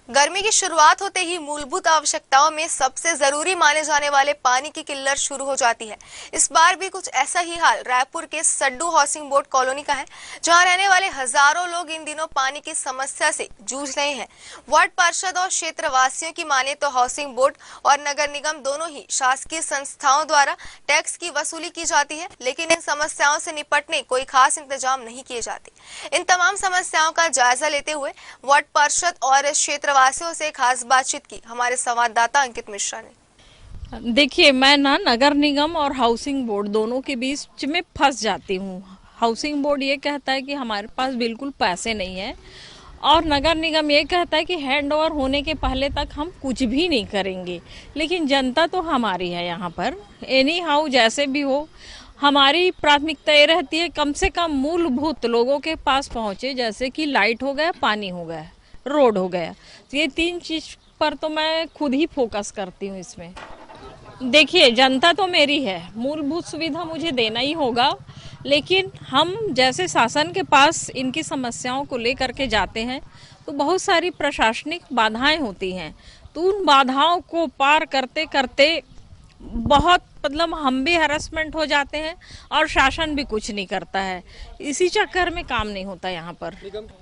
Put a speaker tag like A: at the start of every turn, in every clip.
A: गर्मी की शुरुआत होते ही मूलभूत आवश्यकताओं में सबसे जरूरी माने जाने वाले पानी की किल्लत शुरू हो जाती है। इस बार भी कुछ ऐसा ही हाल रायपुर के सड्डू हाउसिंग बोर्ड कॉलोनी का है, जहां रहने वाले हजारों लोग इन दिनों पानी की समस्या से जूझ रहे हैं। वार्ड पार्षद और क्षेत्रवासियों की माने तो हाउसिंग बोर्ड और नगर निगम दोनों ही शासकीय संस्थाओं द्वारा टैक्स की वसूली की जाती है, लेकिन इन समस्याओं से निपटने कोई खास इंतजाम नहीं किए जाते। इन तमाम समस्याओं का जायजा लेते हुए वार्ड पार्षद और क्षेत्रवासियों से खास बातचीत की हमारे संवाददाता अंकित मिश्रा ने।
B: देखिए, मैं ना नगर निगम और हाउसिंग बोर्ड दोनों के बीच में फंस जाती हूँ। हाउसिंग बोर्ड ये कहता है कि हमारे पास बिल्कुल पैसे नहीं है और नगर निगम ये कहता है कि हैंड ओवर होने के पहले तक हम कुछ भी नहीं करेंगे। लेकिन जनता तो हमारी है यहाँ पर। एनी हाउ जैसे भी हो, हमारी प्राथमिकता ये रहती है कम से कम मूलभूत लोगों के पास पहुँचे, जैसे कि लाइट हो गया, पानी हो गया, रोड हो गया। ये तीन चीज पर तो मैं खुद ही फोकस करती हूँ इसमें। देखिए, जनता तो मेरी है, मूलभूत सुविधा मुझे देना ही होगा, लेकिन हम जैसे शासन के पास इनकी समस्याओं को लेकर के जाते हैं तो बहुत सारी प्रशासनिक बाधाएं होती हैं। तो उन बाधाओं को पार करते करते बहुत हम भी हैरेसमेंट हो जाते हैं और शासन भी कुछ नहीं करता है। इसी चक्कर में काम नहीं होता यहाँ पर।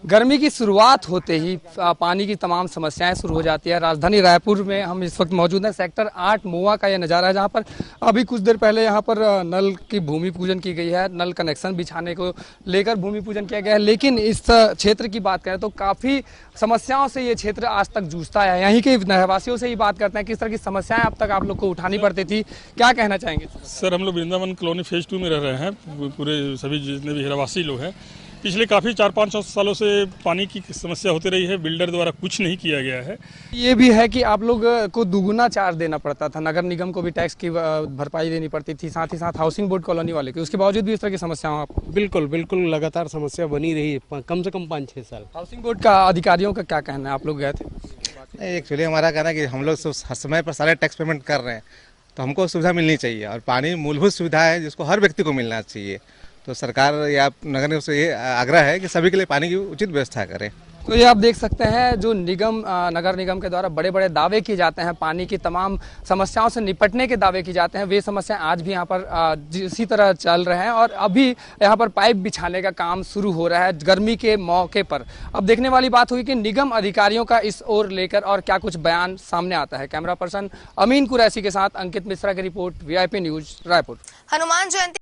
C: गर्मी की शुरुआत होते ही पानी की तमाम समस्याएं शुरू हो जाती है। राजधानी रायपुर में हम इस वक्त मौजूद हैं। सेक्टर 8 मोआ का यह नज़ारा है, जहाँ पर अभी कुछ देर पहले यहाँ पर नल की भूमि पूजन की गई है। नल कनेक्शन बिछाने को लेकर भूमि पूजन किया गया है। लेकिन इस क्षेत्र की बात करें तो काफ़ी समस्याओं से ये क्षेत्र आज तक जूझता है। यहीं के रहवासियों से ही बात करते हैं, किस तरह की समस्याएं अब तक आप लोग को उठानी पड़ती थी, क्या कहना चाहेंगे?
D: सर, हम लोग वृंदावन कॉलोनी फेज 2 में रह रहे हैं। पूरे सभी जितने भी रहवासी लोग हैं, पिछले काफ़ी 4-5 सालों से पानी की समस्या होती रही है। बिल्डर द्वारा कुछ नहीं किया गया है।
C: ये भी है कि आप लोग को दुगुना चार्ज देना पड़ता था, नगर निगम को भी टैक्स की भरपाई देनी पड़ती थी, साथ ही साथ हाउसिंग बोर्ड कॉलोनी वाले की। उसके बावजूद भी इस तरह की समस्याओं आप?
E: बिल्कुल बिल्कुल लगातार समस्या बनी रही है, कम से कम 5-6 साल।
C: हाउसिंग बोर्ड का अधिकारियों का क्या कहना है? आप लोग गए थे?
F: एक्चुअली हमारा कहना है कि हम लोग समय पर सारे टैक्स पेमेंट कर रहे हैं, तो हमको सुविधा मिलनी चाहिए। और पानी मूलभूत सुविधा है जिसको हर व्यक्ति को मिलना चाहिए। तो सरकार या नगर निगम से ये आग्रह है कि सभी के लिए पानी की उचित व्यवस्था करें।
C: तो ये आप देख सकते हैं, जो नगर निगम के द्वारा बड़े बड़े दावे किए जाते हैं, पानी की तमाम समस्याओं से निपटने के दावे किए जाते हैं, वे समस्याएं आज भी यहाँ पर इसी तरह चल रहे हैं। और अभी यहाँ पर पाइप बिछाने का काम शुरू हो रहा है गर्मी के मौके पर। अब देखने वाली बात हुई कि निगम अधिकारियों का इस ओर लेकर और क्या कुछ बयान सामने आता है। कैमरा पर्सन अमीन कुरैशी के साथ अंकित मिश्रा की report, VIP news Raipur.
A: Hanuman जयंती